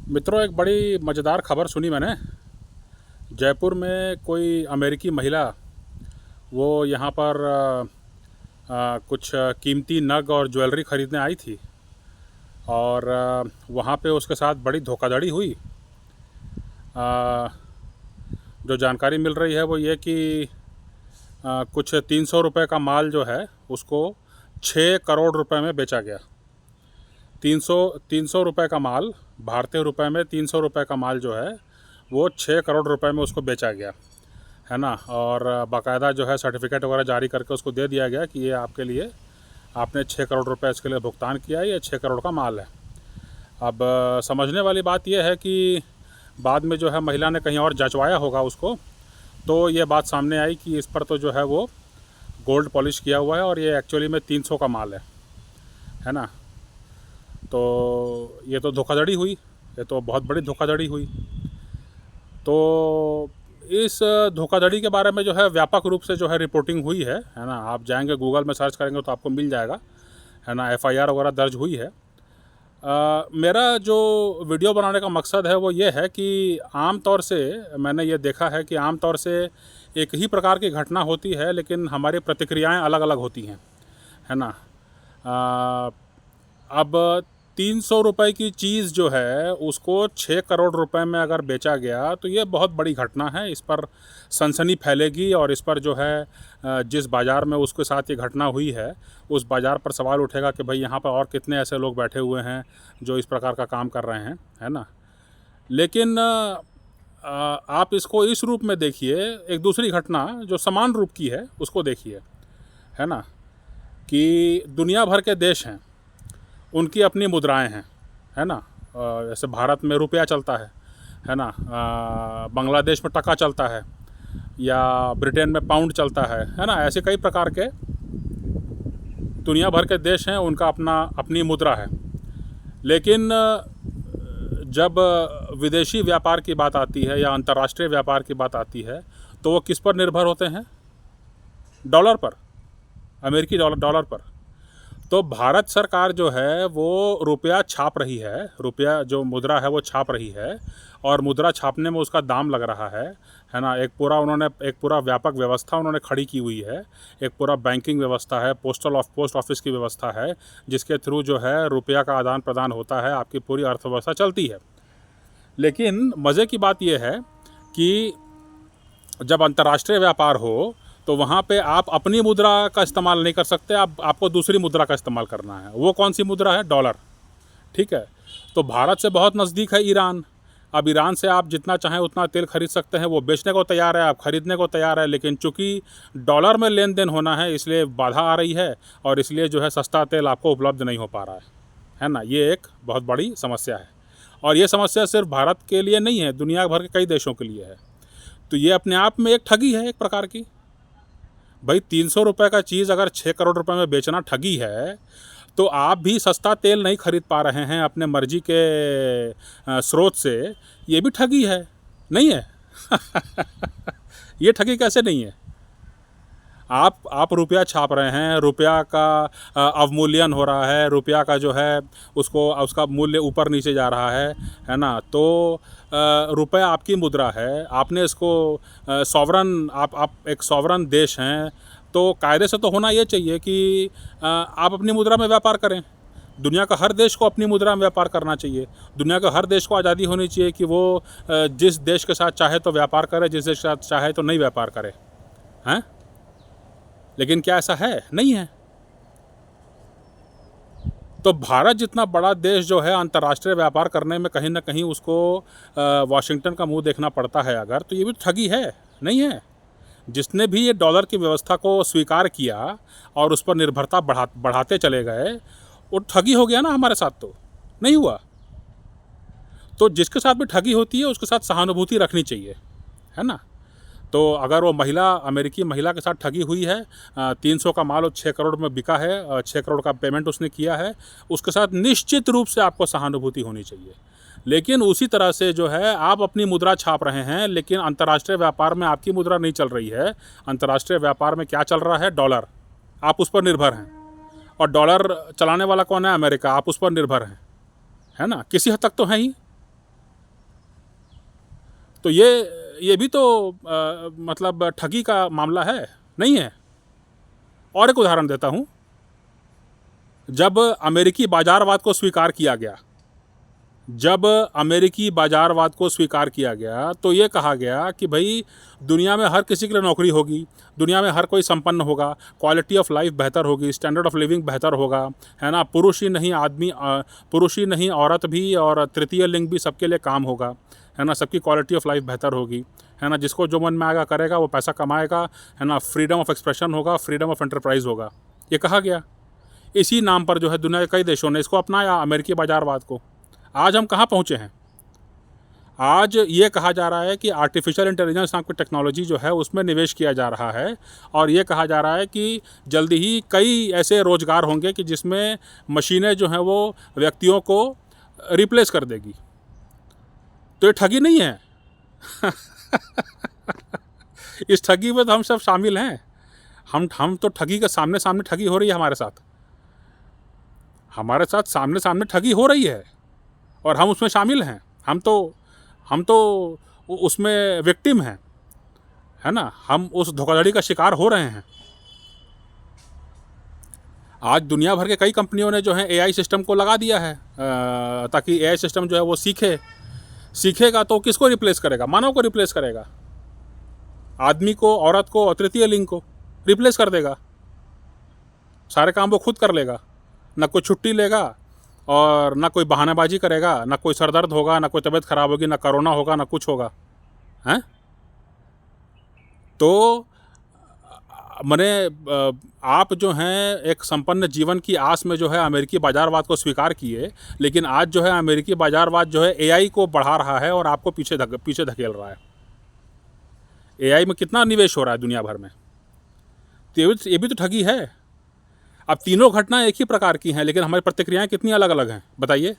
मित्रों, एक बड़ी मज़ेदार खबर सुनी मैंने। जयपुर में कोई अमेरिकी महिला वो यहाँ पर कुछ कीमती नग और ज्वेलरी ख़रीदने आई थी और वहाँ पे उसके साथ बड़ी धोखाधड़ी हुई। आ, जो जानकारी मिल रही है वो ये कि कुछ 300 रुपये का माल जो है उसको 6 करोड़ रुपए में बेचा गया। 300 रुपये का माल, भारतीय रुपए में 300 रुपये का माल जो है वो 6 करोड़ रुपए में उसको बेचा गया, है ना। और बाकायदा जो है सर्टिफिकेट वगैरह जारी करके उसको दे दिया गया कि ये आपके लिए, आपने 6 करोड़ रुपए इसके लिए भुगतान किया है, ये 6 करोड़ का माल है। अब समझने वाली बात यह है कि बाद में जो है महिला ने कहीं और जचवाया होगा उसको, तो ये बात सामने आई कि इस पर तो जो है वो गोल्ड पॉलिश किया हुआ है और ये एक्चुअली में 300 का माल है ना। तो ये तो धोखाधड़ी हुई, ये तो बहुत बड़ी धोखाधड़ी हुई। तो इस धोखाधड़ी के बारे में जो है व्यापक रूप से जो है रिपोर्टिंग हुई है ना। आप जाएंगे गूगल में सर्च करेंगे तो आपको मिल जाएगा, है ना। एफआईआर वगैरह दर्ज हुई है। मेरा जो वीडियो बनाने का मकसद है वो ये है कि आम तौर से मैंने ये देखा है कि आम तौर से एक ही प्रकार की घटना होती है लेकिन हमारी प्रतिक्रियाएं अलग अलग होती हैं, है ना। अब 300 रुपये की चीज़ जो है उसको 6 करोड़ रुपए में अगर बेचा गया तो ये बहुत बड़ी घटना है। इस पर सनसनी फैलेगी और इस पर जो है जिस बाज़ार में उसके साथ ये घटना हुई है उस बाज़ार पर सवाल उठेगा कि भाई यहाँ पर और कितने ऐसे लोग बैठे हुए हैं जो इस प्रकार का काम कर रहे हैं, है ना। लेकिन आप इसको इस रूप में देखिए, एक दूसरी घटना जो समान रूप की है उसको देखिए, है ना। कि दुनिया भर के देश हैं, उनकी अपनी मुद्राएं हैं, है ना। जैसे भारत में रुपया चलता है ना। बांग्लादेश में टका चलता है, या ब्रिटेन में पाउंड चलता है ना। ऐसे कई प्रकार के दुनिया भर के देश हैं, उनका अपनी मुद्रा है। लेकिन जब विदेशी व्यापार की बात आती है या अंतर्राष्ट्रीय व्यापार की बात आती है तो वो किस पर निर्भर होते हैं? डॉलर पर, अमेरिकी डॉलर पर। तो भारत सरकार जो है वो रुपया छाप रही है, रुपया जो मुद्रा है वो छाप रही है और मुद्रा छापने में उसका दाम लग रहा है ना। एक पूरा व्यापक व्यवस्था उन्होंने खड़ी की हुई है। एक पूरा बैंकिंग व्यवस्था है, पोस्ट ऑफिस की व्यवस्था है जिसके थ्रू जो है रुपया का आदान प्रदान होता है, आपकी पूरी अर्थव्यवस्था चलती है। लेकिन मज़े की बात यह है कि जब अंतर्राष्ट्रीय व्यापार हो तो वहाँ पे आप अपनी मुद्रा का इस्तेमाल नहीं कर सकते, आपको दूसरी मुद्रा का इस्तेमाल करना है। वो कौन सी मुद्रा है? डॉलर, ठीक है। तो भारत से बहुत नज़दीक है ईरान। अब ईरान से आप जितना चाहें उतना तेल खरीद सकते हैं, वो बेचने को तैयार है, आप ख़रीदने को तैयार है। लेकिन चूँकि डॉलर में लेन देन होना है इसलिए बाधा आ रही है और इसलिए जो है सस्ता तेल आपको उपलब्ध नहीं हो पा रहा है ना। ये एक बहुत बड़ी समस्या है और ये समस्या सिर्फ भारत के लिए नहीं है, दुनिया भर के कई देशों के लिए है। तो ये अपने आप में एक ठगी है एक प्रकार की। भाई 300 रुपये का चीज़ अगर 6 करोड़ रुपए में बेचना ठगी है तो आप भी सस्ता तेल नहीं खरीद पा रहे हैं अपने मर्जी के स्रोत से, ये भी ठगी है, नहीं है? ये ठगी कैसे नहीं है? आप रुपया छाप रहे हैं, रुपया का अवमूल्यन हो रहा है, रुपया का जो है उसका मूल्य ऊपर नीचे जा रहा है ना। तो रुपया आपकी मुद्रा है, आपने इसको सॉवरन, आप एक सॉवरन देश हैं, तो कायदे से तो होना ये चाहिए कि आप अपनी मुद्रा में व्यापार करें। दुनिया का हर देश को अपनी मुद्रा में व्यापार करना चाहिए। दुनिया का हर देश को आज़ादी होनी चाहिए कि वो जिस देश के साथ चाहे तो व्यापार करे, जिस देश के साथ चाहे तो नहीं व्यापार करे, हैं। लेकिन क्या ऐसा है? नहीं है। तो भारत जितना बड़ा देश जो है अंतर्राष्ट्रीय व्यापार करने में कहीं ना कहीं उसको वाशिंगटन का मुंह देखना पड़ता है अगर, तो ये भी ठगी है, नहीं है? जिसने भी ये डॉलर की व्यवस्था को स्वीकार किया और उस पर निर्भरता बढ़ाते चले गए, वो ठगी हो गया ना हमारे साथ, तो नहीं हुआ। तो जिसके साथ भी ठगी होती है उसके साथ सहानुभूति रखनी चाहिए, है ना। तो अगर वो महिला, अमेरिकी महिला के साथ ठगी हुई है, 300 का माल 6 करोड़ में बिका है, 6 करोड़ का पेमेंट उसने किया है, उसके साथ निश्चित रूप से आपको सहानुभूति होनी चाहिए। लेकिन उसी तरह से जो है आप अपनी मुद्रा छाप रहे हैं लेकिन अंतर्राष्ट्रीय व्यापार में आपकी मुद्रा नहीं चल रही है। अंतर्राष्ट्रीय व्यापार में क्या चल रहा है? डॉलर। आप उस पर निर्भर हैं और डॉलर चलाने वाला कौन है? अमेरिका। आप उस पर निर्भर हैं, है ना। किसी हद तक तो है ही, तो ये भी तो मतलब ठगी का मामला है, नहीं है? और एक उदाहरण देता हूँ। जब अमेरिकी बाजारवाद को स्वीकार किया गया, जब अमेरिकी बाजारवाद को स्वीकार किया गया तो ये कहा गया कि भाई दुनिया में हर किसी के लिए नौकरी होगी, दुनिया में हर कोई संपन्न होगा, क्वालिटी ऑफ लाइफ बेहतर होगी, स्टैंडर्ड ऑफ लिविंग बेहतर होगा, है ना? पुरुष ही नहीं आदमी, पुरुष ही नहीं औरत भी और तृतीय लिंग भी सबके लिए काम होगा, है ना? सबकी क्वालिटी ऑफ लाइफ बेहतर होगी, है ना? जिसको जो मन में आएगा करेगा, वो पैसा कमाएगा, है ना? फ्रीडम ऑफ एक्सप्रेशन होगा, फ्रीडम ऑफ एंटरप्राइज होगा, ये कहा गया। इसी नाम पर जो है दुनिया के कई देशों ने इसको अपनाया, अमेरिकी बाजारवाद को। आज हम कहाँ पहुँचे हैं? आज ये कहा जा रहा है कि आर्टिफिशियल इंटेलिजेंस नाम की टेक्नोलॉजी जो है उसमें निवेश किया जा रहा है, और ये कहा जा रहा है कि जल्दी ही कई ऐसे रोजगार होंगे कि जिसमें मशीनें जो हैं वो व्यक्तियों को रिप्लेस कर देगी। तो ये ठगी नहीं है? इस ठगी में तो हम सब शामिल हैं। हम तो ठगी के सामने सामने ठगी हो रही है हमारे साथ, हमारे साथ सामने सामने ठगी हो रही है और हम उसमें शामिल हैं। हम तो उसमें विक्टिम हैं, है ना? हम उस धोखाधड़ी का शिकार हो रहे हैं। आज दुनिया भर के कई कंपनियों ने जो है एआई सिस्टम को लगा दिया है, ताकि एआई सिस्टम जो है वो सीखेगा तो किसको रिप्लेस करेगा? मानव को रिप्लेस करेगा, आदमी को, औरत को और तृतीय लिंग को रिप्लेस कर देगा। सारे काम वो खुद कर लेगा, ना कोई छुट्टी लेगा और ना कोई बहानाबाजी करेगा, ना कोई सरदर्द होगा, ना कोई तबीयत खराब होगी, ना कोरोना होगा, ना कुछ होगा, हैं? तो मैंने आप जो हैं एक संपन्न जीवन की आस में जो है अमेरिकी बाजारवाद को स्वीकार किए, लेकिन आज जो है अमेरिकी बाजारवाद जो है एआई को बढ़ा रहा है और आपको पीछे धकेल रहा है। एआई में कितना निवेश हो रहा है दुनिया भर में, तो ये भी तो ठगी है। अब तीनों घटना एक ही प्रकार की हैं, लेकिन हमारी प्रतिक्रियाएं कितनी अलग अलग हैं, बताइए।